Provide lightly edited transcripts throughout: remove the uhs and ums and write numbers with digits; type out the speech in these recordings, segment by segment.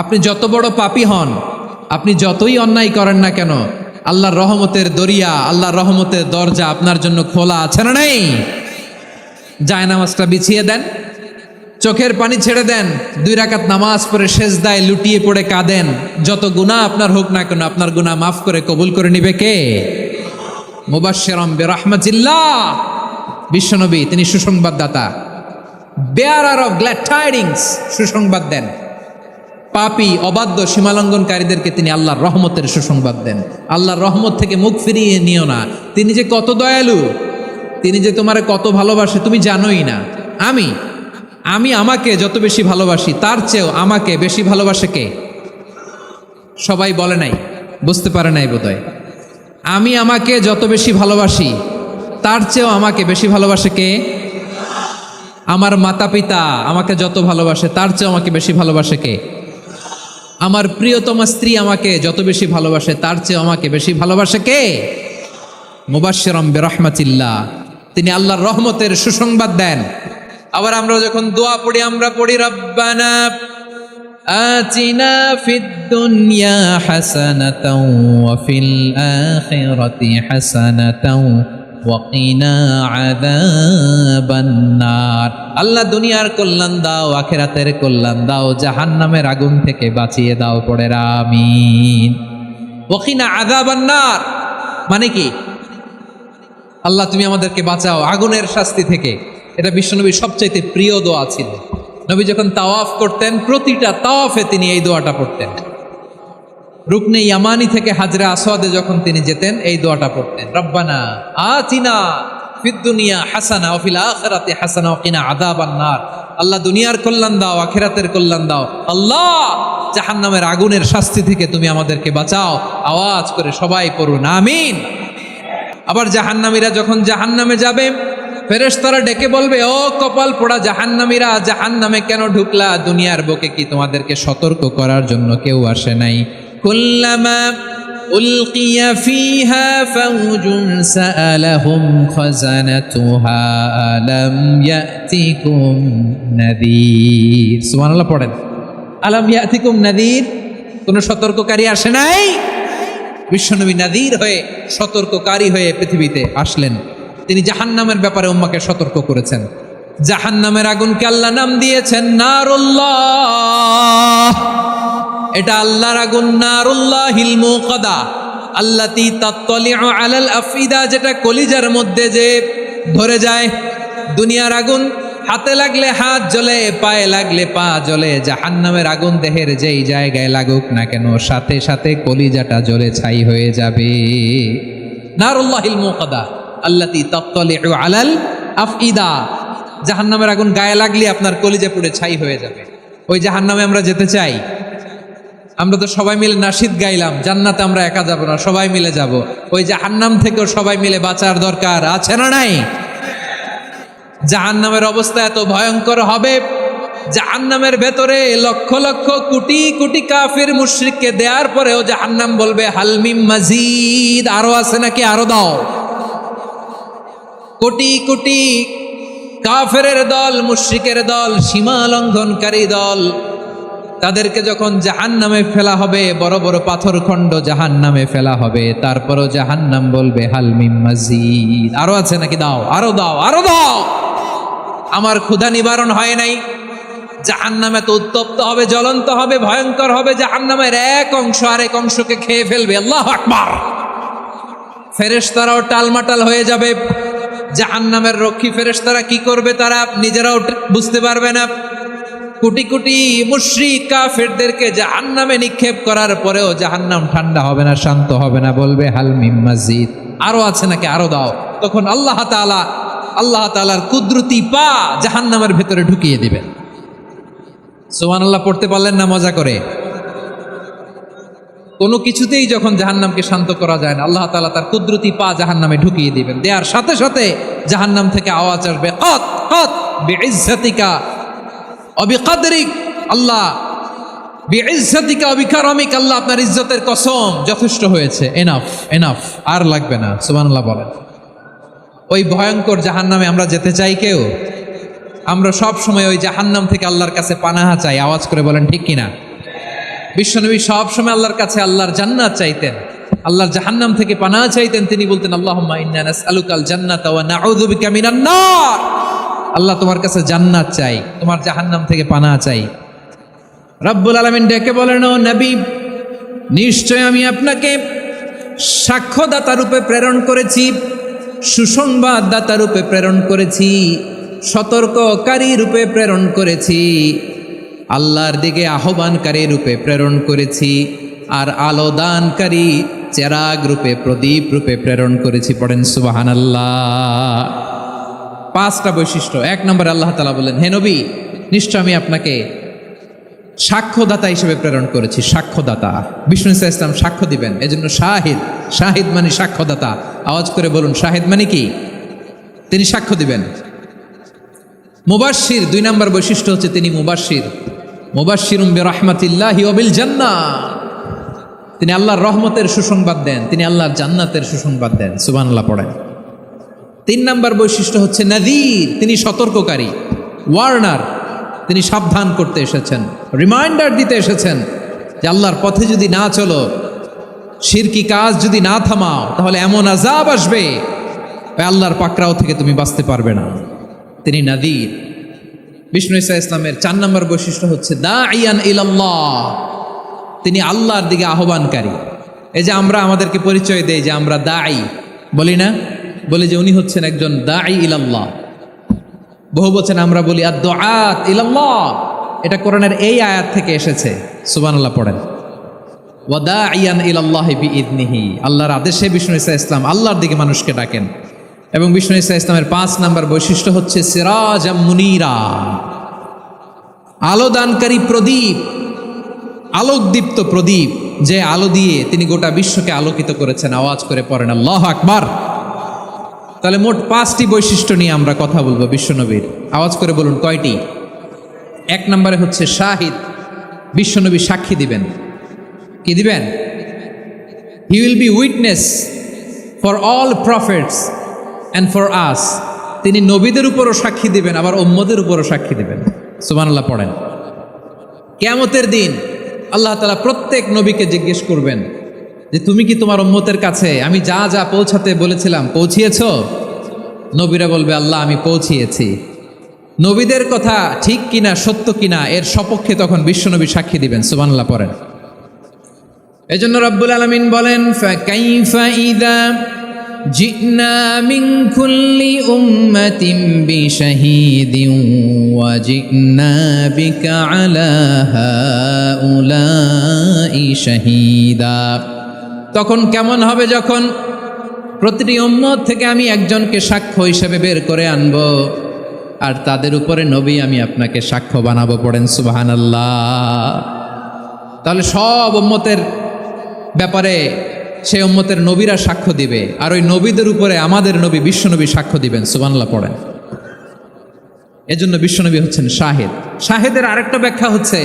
আপনি যত বড় পাপী হন, আপনি যতই অন্যায় করেন না কেন, আল্লাহর রহমতের দরিয়া, আল্লাহর রহমতের দরজা আপনার জন্য খোলা আছে না নেই? জায়নামাজটা বিছিয়ে দেন, চোখের পানি ছেড়ে দেন, 2 রাকাত নামাজ পড়ে সেজদায় লুটিয়ে পড়ে কাঁদেন। যত গুনাহ আপনার হোক না কেন, আপনার গুনাহ মাফ করে কবুল করে নিবে কে? মুবাশশিরাম বিরহমাতিল্লাহ, বিশ্বনবী তিনি সুসংবাদদাতা, বেয়ারার অফ গ্ল্যাড টাইডিংস, সুসংবাদ দেন। পাপী অবাধ্য সীমালঙ্ঘনকারীদেরকে তিনি আল্লাহর রহমতের সুসংবাদ দেন। আল্লাহর রহমত থেকে মুখ ফিরিয়ে নিও না। তিনি যে কত দয়ালু, তিনি যে তোমারে কত ভালোবাসে তুমি জানোই না। আমি আমাকে যত বেশি ভালোবাসি তার চেয়েও আমাকে বেশি ভালোবাসে কে? সবাই বলে নাই, বুঝতে পারে নাই বোধহয়। আমি আমাকে যত বেশি ভালোবাসি তার চেয়েও আমাকে বেশি ভালোবাসে কে? আমার মাতা পিতা আমাকে যত ভালোবাসে তার চেয়েও আমাকে বেশি ভালোবাসে কে? আমার প্রিয়তমা স্ত্রী আমাকে যত বেশি ভালোবাসে তার চেয়ে আমাকে বেশি ভালোবাসে কে? মুবাশশিরাম বিরহমাতিল্লাহ, তিনি আল্লাহর রহমতের সুসংবাদ দেন। আবার আমরা যখন দোয়া পড়ি, আমরা পড়ি রব্বানা আতিনা ফিদ দুনিয়া হাসানাতাও ওয়া ফিল আখিরাতি হাসানাতাও ওয়া কিনা আযাবান নার। আল্লাহ দুনিয়ার কল্যাণ দাও, আখিরাতের কল্যাণ দাও, জাহান্নামের আগুন থেকে বাঁচিয়ে দাও, পড়ে আমিন। ওয়া কিনা আযাবান নার মানে কি? আল্লাহ তুমি আমাদেরকে বাঁচাও আগুনের শাস্তি থেকে। এটা বিশ্বনবীর সবচাইতে প্রিয় দোয়া ছিল। নবী যখন তাওয়াফ করতেন, প্রতিটা তাওয়াফে তিনি এই দোয়াটা পড়তেন। রুকনে ইয়ামানি থেকে হাজরে আসওয়াদে যখন তিনি যেতেন, এই দোয়াটা পড়তেন, রব্বানা আতিনা ফিদ দুনিয়া হাসানা ওয়া ফিল আখিরাতি হাসানা ওয়া কিনা আযাবান নার। আল্লাহ দুনিয়ার কল্যাণ দাও, আখিরাতের কল্যাণ দাও। আল্লাহ জাহান্নামের আগুনের শাস্তি থেকে তুমি আমাদেরকে বাঁচাও। আওয়াজ করে সবাই পড়ুন আমিন। আবার জাহান্নামীরা যখন জাহান্নামে যাবে, ফেরেশতারা ডেকে বলবে, ও কপাল পোড়া জাহান্নামীরা, জাহান্নামে কেন ঢুকলা? দুনিয়ার বুকে কি তোমাদেরকে সতর্ক করার জন্য কেউ আসে নাই? কুল্লামা উলকিয়া ফিহা ফাউজুন সাআলাহুম খাযানাতুহা আলাম ইয়াতিকুম নাযীর। সুবহানাল্লাহ পড়েন, আলাম ইয়াতিকুম নাযীর, কোন সতর্ককারী আসে নাই? বিশ্বনবী নাযীর হয়ে, সতর্ককারী হয়ে পৃথিবীতে আসলেন। তিনি জাহান্নামের ব্যাপারে উম্মাকে সতর্ক করেছেন। জাহান্নামের আগুনকে আল্লাহ নাম দিয়েছেন নারুল্লাহ। এটা আল্লাহর আগুন, নারুল্লাহিল মুকাদা আল্লাতী তাত্তালিউ আলাল আফইদা, যেটা কলিজার মধ্যে যে ধরে যায়। দুনিয়ার আগুন হাতে লাগলে হাত জ্বলে, পায়ে লাগলে পা জ্বলে। জাহান্নামের আগুন দেহের যেই জায়গায় লাগুক না কেন, সাথে সাথে কলিজাটা জ্বলে ছাই হয়ে যাবে। নারুল্লাহিল মুকাদা আল্লাতী তাত্তালিউ আলাল আফইদা, জাহান্নামের আগুন গায়ে লাগলে আপনার কলিজা পুড়ে ছাই হয়ে যাবে। ওই জাহান্নামে আমরা যেতে চাই? আমরা তো সবাই মিলে নাশিদ গাইলাম, জান্নাতে আমরা একা যাব না, সবাই মিলে যাব। ওই জাহান্নাম থেকেও সবাই মিলে বাঁচার দরকার আছে না নাই? জাহান্নামের অবস্থা এত ভয়ঙ্কর হবে, জাহান্নামের ভেতরে লক্ষ লক্ষ কোটি কোটি কাফির মুশরিককে দেওয়ার পরেও জাহান্নাম বলবে হালমিম মাজিদ, আরো আছে নাকি, আরো দাও। কোটি কোটি কাফেরের দল, মুশরিকের দল, সীমা লঙ্ঘনকারী দল, তাদেরকে যখন জাহান্নামে ফেলা হবে, বড় বড় পাথরখণ্ড জাহান্নামে ফেলা হবে, তারপরও জাহান্নাম বলবে হালমিম মাজিদ, আরো আছে নাকি, দাও, আরো দাও, আরো দাও। আমার ক্ষুধা নিবারণ হয় নাই। জাহান্নামে তো উত্তপ্ত হবে, জ্বলন্ত হবে, ভয়ঙ্কর হবে। জাহান্নামের এক অংশ আরেক অংশকে খেয়ে ফেলবে। আল্লাহু আকবার। ফেরেশতারাও টালমাটাল হয়ে যাবে। জাহান্নামের রক্ষী ফেরেশতারা কি করবে তারা নিজেরাও বুঝতে পারবে না। কোটি কোটি মুশরিক কাফেরদেরকে জাহান্নামে নিক্ষেপ করার পরেও জাহান্নাম ঠান্ডা হবে না, শান্ত হবে না, বলবে হাল মিম মাজিদ, আরো আছে নাকি, আরো দাও। তখন আল্লাহ তাআলার কুদরতি পা জাহান্নামের ভেতরে ঢুকিয়ে দিবেন। সুবহানাল্লাহ পড়তে পারলেন না মজা করে? কোনো কিছুতেই যখন জাহান্নামকে শান্ত করা যায় না, আল্লাহ তাআলা তার কুদরতি পা জাহান্নামে ঢুকিয়ে দিবেন। দেওয়ার সাথে সাথে জাহান্নাম থেকে আওয়াজ আসবে, কত কত বিইজ্জাতিকা ওয়া বিকদরিক, আল্লাহ বিইজ্জাতিকা ওয়া বিকারামিক, আল্লাহ আপনার ইজ্জতের কসম, যথেষ্ট হয়েছে, এনাফ এনাফ, আর লাগবে না। সুবহানাল্লাহ বলেন। ওই ভয়ঙ্কর জাহান্নামে আমরা যেতে চাই কেউ? আমরা সব সময় ওই জাহান্নাম থেকে আল্লাহর কাছে পানাহা চাই। আওয়াজ করে বলেন ঠিক কিনা? বিশ্বনবী সবসময় আল্লাহর কাছে আল্লাহর জান্নাত চাইতেন, আল্লাহর জাহান্নাম থেকে পানাহ চাইতেন। তিনি বলতেন আল্লাহুম্মা ইন্না নাসআলুকাল জান্নাতা ওয়া নাউযু বিকা মিনান নার। আল্লাহ তোমার কাছে জান্নাত চাই, তোমার জাহান্নাম থেকে পানাহ চাই। রব্বুল আলামিন ডেকে বলেন, ও নবী, নিশ্চয় আমি আপনাকে সাক্ষ্যদাতা রূপে প্রেরণ করেছি, সুসংবাদদাতা রূপে প্রেরণ করেছি, সতর্ককারী রূপে প্রেরণ করেছি, আল্লাহর দিকে আহ্বানকারী রূপে প্রেরণ করেছি, আর আলো দানকারী চেরাগ রূপে, প্রদীপ রূপে প্রেরণ করেছি। পড়েন সুবহানাল্লাহ। 5টা বৈশিষ্ট্য। 1 নম্বরে আল্লাহ তাআলা বলেন, হে নবী, নিশ্চয় আমি আপনাকে সাক্ষ্যদাতা হিসেবে প্রেরণ করেছি। সাক্ষ্যদাতা, বিষ্ণু ইসা ইসলাম সাক্ষ্য দিবেন, এজন্য শাহিদ। শাহিদ মানে সাক্ষ্যদাতা। আওয়াজ করে বলুন, শাহিদ মানে কি? তিনি সাক্ষ্য দিবেন। মুবাশশির, 2 নম্বর বৈশিষ্ট্য হচ্ছে তিনি মুবাশশির। মুবাশশিরুম বিরহমাতিল্লাহি ওয়া বিল জান্নাহ। তিনি আল্লাহর রহমতের সুসংবাদ দেন, তিনি আল্লাহর জান্নাতের সুসংবাদ দেন। সুবহানাল্লাহ পড়েন। 3 নম্বর বৈশিষ্ট্য হচ্ছে নাযীর, তিনি সতর্ককারী, ওয়ার্নার। তিনি সাবধান করতে এসেছেন, রিমাইন্ডার দিতে এসেছেন যে আল্লাহর পথে যদি না চলো, শিরকি কাজ যদি না থামাও, তাহলে এমন আযাব আসবে ওই আল্লাহর পাকড়াও থেকে তুমি বাঁচতে পারবে না। তিনি নাযীর। বিষ্ণু ইসা ইসলামের 4 নম্বর বৈশিষ্ট্য হচ্ছে দাঈয়ান ইলাল্লাহ, তিনি আল্লাহর দিকে আহ্বানকারী। এই যে আমরা আমাদেরকে পরিচয় দেই যে আমরা দাঈ, বলি না? বলি যে উনি হচ্ছেন একজন দাঈ ইলাল্লাহ। বহু বচন আমরা বলি আদ-দুআত ইলাল্লাহ। এটা কোরআনের এই আয়াত থেকে এসেছে। সুবহানাল্লাহ পড়েন। ওয়া দাঈয়ান ইলাল্লাহি বিইذনিহি, আল্লাহর আদেশে বিষ্ণু ইসা ইসলাম আল্লাহর দিকে মানুষকে ডাকেন। এবং বিষ্ণু ইসা ইসলামের 5 নম্বর বৈশিষ্ট্য হচ্ছে সিরাজাম মুনীরা, আলো দানকারী প্রদীপ, আলোকদীপ্ত প্রদীপ, যে আলো দিয়ে তিনি গোটা বিশ্বকে আলোকিত করেছেন। আওয়াজ করে পড়েন আল্লাহু আকবার। তাহলে মোট 5টি বৈশিষ্ট্য নিয়ে আমরা কথা বলবো বিশ্বনবীর। আওয়াজ করে বলুন কয়টি? 1 নম্বরে হচ্ছে শাহিদ, বিশ্বনবী সাক্ষী দিবেন। কি দিবেন? He will be witness for all prophets and for us. তিনি নবীদের উপরও সাক্ষী দিবেন, আবার উম্মতের উপরও সাক্ষী দিবেন। সুবহানাল্লাহ পড়েন। কিয়ামতের দিন আল্লাহ তাআলা প্রত্যেক নবীকে জিজ্ঞেস করবেন যে তুমি কি তোমার উম্মতের কাছে আমি যা যা পৌঁছাতে বলেছিলাম পৌঁছিয়েছ? নবীরা বলবে আল্লাহ আমি পৌঁছিয়েছি। নবীদের কথা ঠিক কিনা, সত্য কিনা, এর সপক্ষে তখন বিশ্বনবী সাক্ষী দিবেন। সুবহানাল্লাহ পড়েন। এজন্য রব্বুল আলামিন বলেন, ফাকাইফা ইযা জিনা মিন কুল্লি উম্মাতিন বিশাহীদিন ওয়া জিনা বিকা আলা হাউলাই শাহীদা। তখন কেমন হবে যখন প্রতিটি উম্মত থেকে আমি একজনকে সাক্ষ্য হিসেবে বের করে আনব, আর তাদের উপরে নবী আমি আপনাকে সাক্ষ্য বানাবো। পড়েন সুবহানাল্লাহ। তাহলে সব উম্মতের ব্যাপারে সেই উম্মতের নবীরা সাক্ষ্য দিবে, আর ওই নবীদের উপরে আমাদের নবী বিশ্বনবী সাক্ষ্য দিবেন। সুবহানাল্লাহ পড়েন। এজন্য বিশ্বনবী হচ্ছেন শাহিদ। শাহিদের আরেকটা ব্যাখ্যা হচ্ছে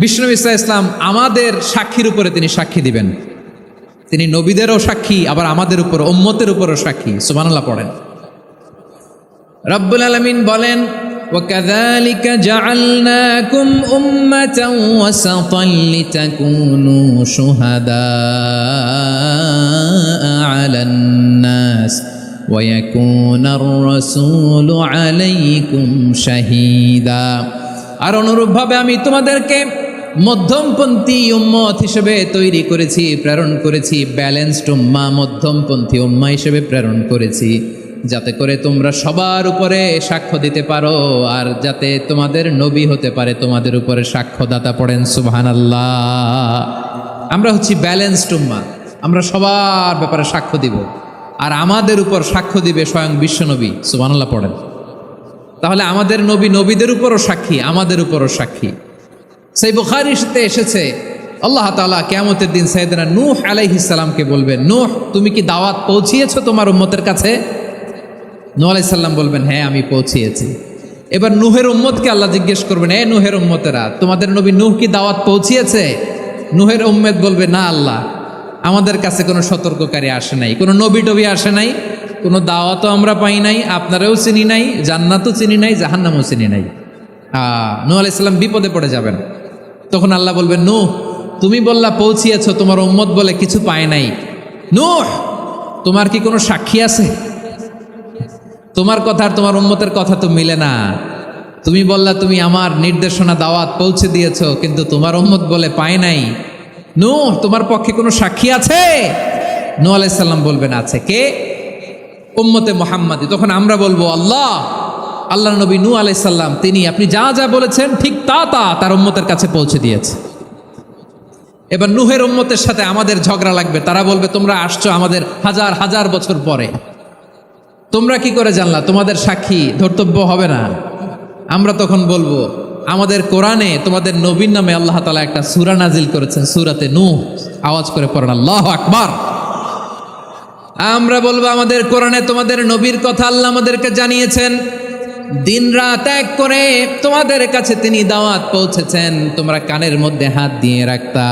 বিশ্বনবী সাল্লাল্লাহু আলাইহি ওয়াসাল্লাম আমাদের সাক্ষীর উপরে তিনি সাক্ষী দিবেন। তিনি নবীদেরও সাক্ষী, আবার আমাদের উপর, উম্মতের উপরও সাক্ষী। সুবহানাল্লাহ পড়েন। রব্বুল আলামিন বলেন, وَكَذَلِكَ جَعَلْنَاكُمْ أُمَّةً وَسَطًا لِتَكُونُوا شُهَدَاءَ عَلَى النَّاسِ وَيَكُونَ الرَّسُولُ عَلَيْكُمْ شَهِيدًا। আর অনুরূপভাবে আমি তোমাদেরকে মধ্যমপন্থী উম্মত হিসেবে তৈরি করেছি, প্রেরণ করেছি। ব্যালেন্সড উম্মাহ, মধ্যমপন্থী উম্মাহ হিসেবে প্রেরণ করেছি, যাতে করে তোমরা সবার উপরে সাক্ষ্য দিতে পারো, আর যাতে তোমাদের নবী হতে পারে তোমাদের উপরে সাক্ষ্যদাতা। পড়েন সুবহানাল্লাহ। আমরা হচ্ছি ব্যালেন্সড উম্মাহ, আমরা সবার ব্যাপারে সাক্ষ্য দিব, আর আমাদের উপর সাক্ষ্য দিবে স্বয়ং বিশ্বনবী। সুবহানাল্লাহ পড়েন। তাহলে আমাদের নবী নবীদের উপরও সাক্ষী, আমাদের উপরও সাক্ষী। সেই বুখারীতে এসেছে আল্লাহ তাআলা কিয়ামতের দিন সাইয়েদনা নূহ আলাইহিস সালামকে বলবেন, নূহ তুমি কি দাওয়াত পৌঁছিয়েছো তোমার উম্মতের কাছে? নূহ আলাইহিস সালাম বলবেন, হ্যাঁ আমি পৌঁছিয়েছি। এবার নূহের উম্মতকে আল্লাহ জিজ্ঞেস করবেন, এ নূহের উম্মতেরা, তোমাদের নবী নূহ কি দাওয়াত পৌঁছিয়েছে? নূহের উম্মত বলবে, না আল্লাহ, আমাদের কাছে কোনো সতর্ককারী আসে নাই, কোনো নবী টবি আসে নাই, কোনো দাওয়াতও আমরা পাই নাই, আপনারাও চিনি নাই, জান্নাতও চিনি নাই, জাহান্নামও চিনি নাই। নূহ আলাইহিস সালাম বিপদে পড়ে যাবেন। তখন আল্লাহ বলবেন, নূহ তুমি বললা পৌঁছিয়েছ, তোমার উম্মত বলে কিছু পায় নাই। নূহ তোমার কি কোনো সাক্ষী আছে? তোমার কথা আর তোমার উম্মতের কথা তো মিলে না। তুমি বললা তুমি আমার নির্দেশনা দাওয়াত পৌঁছে দিয়েছো, কিন্তু তোমার উম্মত বলে পায় নাই। নূহ তোমার পক্ষে কোনো সাক্ষী আছে? নূহ আলাইহিস সালাম বলবেন আছে। কে? উম্মতে মুহাম্মাদি। তখন আমরা বলবো, আল্লাহ নবী নূহ আলাইহিস সালাম তিনি আপনি যা যা বলেছেন ঠিক তা তার উম্মতের কাছে পৌঁছে দিয়েছে। এবার নূহের উম্মতের সাথে আমাদের ঝগড়া লাগবে। তারা বলবে তোমরা আসছো আমাদের হাজার হাজার বছর পরে, তোমরা কি করে জানলা? তোমাদের সাক্ষী ধর্তব্য হবে না? আমরা তখন বলবো, আমাদের কোরআনে তোমাদের নবীর নামে আল্লাহ তাআলা একটা সূরা নাজিল করেছেন, সূরাতে নূহ। আওয়াজ করে পড়েন আল্লাহু আকবার। আমরা বলবো, আমাদের কোরআনে তোমাদের নবীর কথা আল্লাহ আমাদেরকে জানিয়েছেন, দিন রাত এক করে তোমাদের কাছে তিনি দাওয়াত পৌঁছেছেন। তোমরা কানের মধ্যে হাত দিয়ে রাখতা,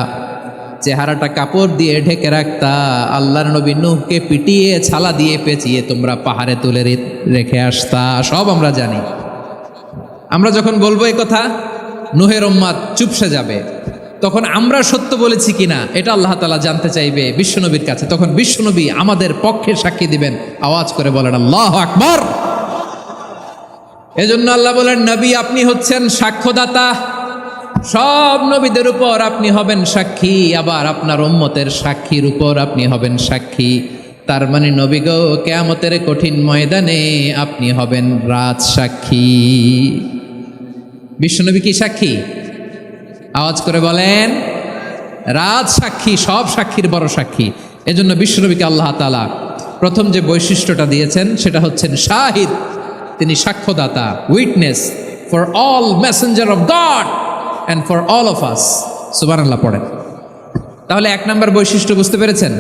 চেহারাটা কাপড় দিয়ে ঢেকে রাখতা, আল্লাহর নবী নূহকে পিটিয়ে ছালা দিয়ে পেঁচিয়ে তোমরা পাহাড়ে তুলে রেখে আসতা। সব আমরা জানি। আমরা যখন বলবো এই কথা, নূহের উম্মত চুপসে যাবে। তখন আমরা সত্য বলেছি কিনা এটা আল্লাহ তাআলা জানতে চাইবে বিশ্বনবীর কাছে। তখন বিশ্বনবী আমাদের পক্ষে সাক্ষী দিবেন। আওয়াজ করে বলেন আল্লাহু আকবার। এজন্য আল্লাহ বলেন, নবী আপনি হচ্ছেন সাক্ষ্যদাতা, সব নবীদের উপর আপনি হবেন সাক্ষী, আবার আপনার উম্মতের সাক্ষীর উপর আপনি হবেন সাক্ষী। তার মানে নবী গো, কিয়ামতের কঠিন ময়দানে আপনি হবেন রাজ সাক্ষী। বিশ্বনবী কি সাক্ষী? আওয়াজ করে বলেন, রাজ সাক্ষী, সব সাক্ষীর বড় সাক্ষী। এজন্য বিশ্বনবীকে আল্লাহ তাআলা প্রথম যে বৈশিষ্ট্যটা দিয়েছেন সেটা হচ্ছেন শাহিদ। তিনি সাক্ষ্যদাতা, witness for all messenger of God and for all of us. সুবহানাল্লাহ পড়েন। তাহলে এক নাম্বার বৈশিষ্ট্য বুঝতে পেরেছেন?